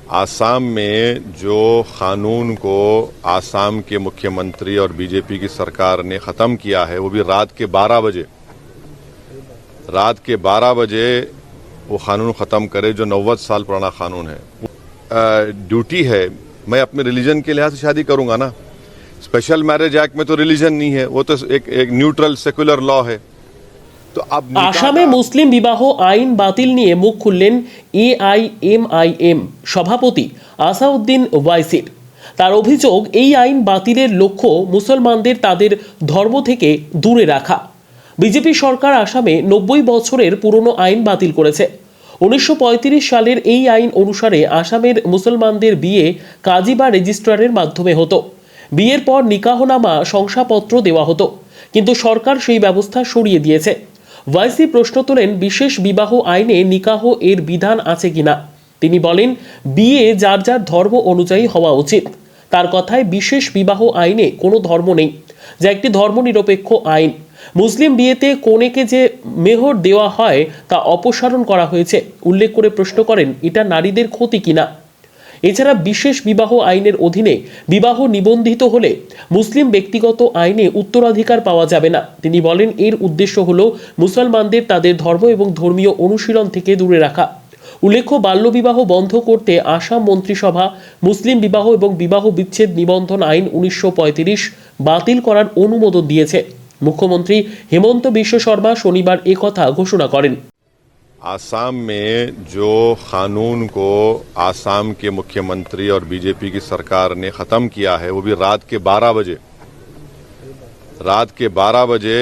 आसाम में जो कानून को आसाम के मुख्यमंत्री और बीजेपी की सरकार ने ख़त्म किया है वो भी रात के 12 बजे वो कानून ख़त्म करे जो 90 साल पुराना कानून है। ड्यूटी है, मैं अपने रिलीजन के लिहाज से शादी करूंगा ना। स्पेशल मैरिज एक्ट में तो रिलीजन नहीं है, वो तो एक न्यूट्रल सेकुलर लॉ है। तो अब আসামে মুসলিম বিবাহ আইন বাতিল নিয়ে মুখ খুললেন AIMIM সভাপতি আসাউদ্দিন ওয়াইসির। তার অভিযোগ এই আইন বাতিলের লক্ষ্য মুসলমানদের তাদের ধর্ম থেকে দূরে রাখা। বিজেপি সরকার আসামে 90 বছরের পুরনো আইন বাতিল করেছে। 1935 সালের এই আইন অনুসারে আসামের মুসলমানদের বিয়ে কাজী বা রেজিস্ট্রারের মাধ্যমে হতো। বিয়ের পর নিকাহনামা শংসাপত্র দেওয়া হতো, কিন্তু সরকার সেই ব্যবস্থা সরিয়ে দিয়েছে। ওয়াইসি প্রশ্ন তোলেন, বিশেষ বিবাহ আইনে নিকাহ এর বিধান আছে কিনা। তিনি বলেন, বিয়ে যার যার ধর্ম অনুযায়ী হওয়া উচিত। তার কথায় বিশেষ বিবাহ আইনে কোনো ধর্ম নেই, যা একটি ধর্মনিরপেক্ষ আইন। মুসলিম বিয়েতে কনেকে যে মেহর দেওয়া হয় তা অপসারণ করা হয়েছে উল্লেখ করে প্রশ্ন করেন, এটা নারীদের ক্ষতি কিনা। এছাড়া বিশেষ বিবাহ আইনের অধীনে বিবাহ নিবন্ধিত হলে মুসলিম ব্যক্তিগত আইনে উত্তরাধিকার পাওয়া যাবে না। তিনি বলেন, এর উদ্দেশ্য হলো মুসলমানদের তাদের ধর্ম এবং ধর্মীয় অনুশীলন থেকে দূরে রাখা। উল্লেখ্য, বাল্যবিবাহ বন্ধ করতে আসাম মন্ত্রিসভা মুসলিম বিবাহ এবং বিবাহ বিচ্ছেদ নিবন্ধন আইন 1935 বাতিল করার অনুমোদন দিয়েছে। মুখ্যমন্ত্রী হেমন্ত বিশ্ব শর্মা শনিবার একথা ঘোষণা করেন। आसाम में जो कानून को आसाम के मुख्यमंत्री और बीजेपी की सरकार ने ख़त्म किया है वो भी रात के 12 बजे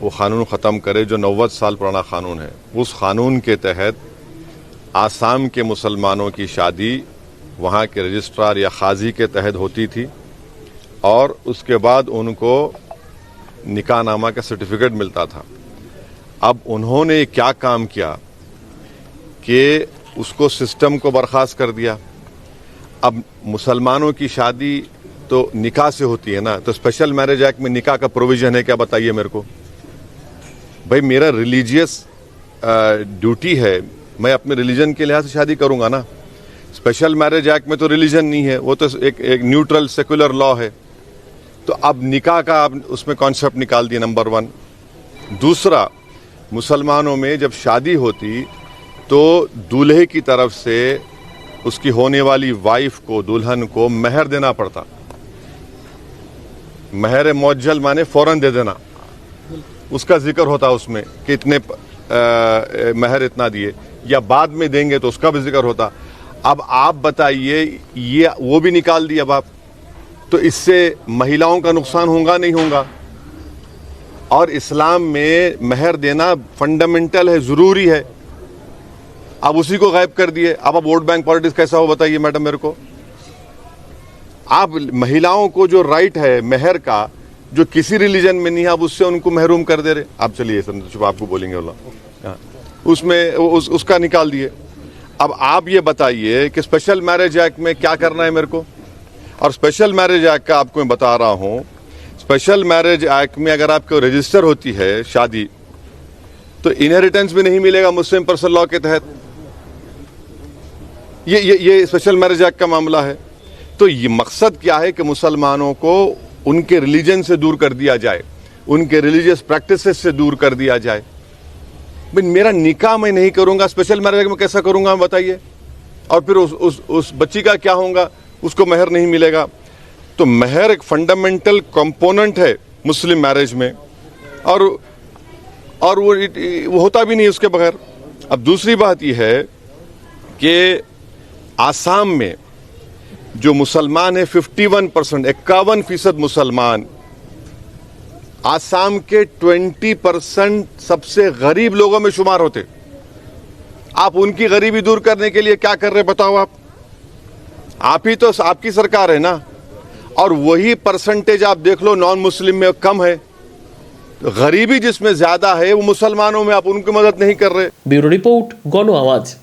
वो कानून ख़त्म करे जो 90 साल पुराना कानून है। उस कानून के तहत आसाम के मुसलमानों की शादी वहाँ के रजिस्ट्रार या खाजी के तहत होती थी और उसके बाद उनको निकाहनामा का सर्टिफिकेट मिलता था। अब उन्होंने क्या काम किया कि उसको सिस्टम को बर्खास्त कर दिया। अब मुसलमानों की शादी तो निकाह से होती है ना, तो स्पेशल मैरिज एक्ट में निकाह का प्रोविजन है क्या, बताइए मेरे को। भाई मेरा रिलीजियस ड्यूटी है, मैं अपने रिलीजन के लिहाज से शादी करूंगा ना। स्पेशल मैरिज एक्ट में तो रिलीजन नहीं है, वो तो एक न्यूट्रल सेकुलर लॉ है। तो अब निकाह का आप उसमें कॉन्सेप्ट निकाल दिए, नंबर 1। दूसरा, मुसलमानों में जब शादी होती तो दूल्हे की तरफ से उसकी होने वाली वाइफ को, दुल्हन को महर देना पड़ता। महर मुअज्जल माने फौरन दे देना, उसका जिक्र होता उसमें कि इतने महर इतना दिए, या बाद में देंगे तो उसका भी जिक्र होता। अब आप बताइए, ये वो भी निकाल दिया अब आप, तो इससे महिलाओं का नुकसान होगा नहीं होगा। और इस्लाम में महर देना फंडामेंटल है, ज़रूरी है। अब उसी को गायब कर दिए। अब वोट बैंक पॉलिटिक्स कैसा हो बताइए मैडम मेरे को। आप महिलाओं को जो राइट है महर का, जो किसी रिलीजन में नहीं है, आप उससे उनको महरूम कर दे रहे। आप चलिए सब आपको बोलेंगे बोला उसमें उसका निकाल दिए। अब आप ये बताइए कि स्पेशल मैरिज एक्ट में क्या करना है मेरे को। और स्पेशल मैरिज एक्ट का आपको मैं बता रहा हूँ, स्पेशल मैरिज एक्ट में अगर आपको रजिस्टर होती है शादी तो इनहेरिटेंस भी नहीं मिलेगा मुस्लिम पर्सनल लॉ के तहत। ये स्पेशल मैरिज एक्ट का मामला है। तो ये मकसद क्या है कि मुसलमानों को उनके रिलीजन से दूर कर दिया जाए, उनके रिलीजियस प्रैक्टिसेस से दूर कर दिया जाए। भाई मेरा निकाह मैं नहीं करूंगा, स्पेशल मैरिज एक्ट में कैसा करूंगा बताइए। और फिर उस बच्ची का क्या होगा, उसको महर नहीं मिलेगा। तो महर एक फंडामेंटल कंपोनेंट है मुस्लिम मैरिज में, और वो होता भी नहीं उसके बगैर। अब दूसरी बात यह है कि आसाम में जो मुसलमान है 51% मुसलमान, आसाम के 20% सबसे गरीब लोगों में शुमार होते। आप उनकी गरीबी दूर करने के लिए क्या कर रहे बताओ। आप ही तो, आपकी सरकार है ना। और वही परसेंटेज आप देख लो नॉन मुस्लिम में कम है। तो गरीबी जिसमें ज्यादा है वो मुसलमानों में, आप उनकी मदद नहीं कर रहे। ब्यूरो रिपोर्ट, गण आवाज।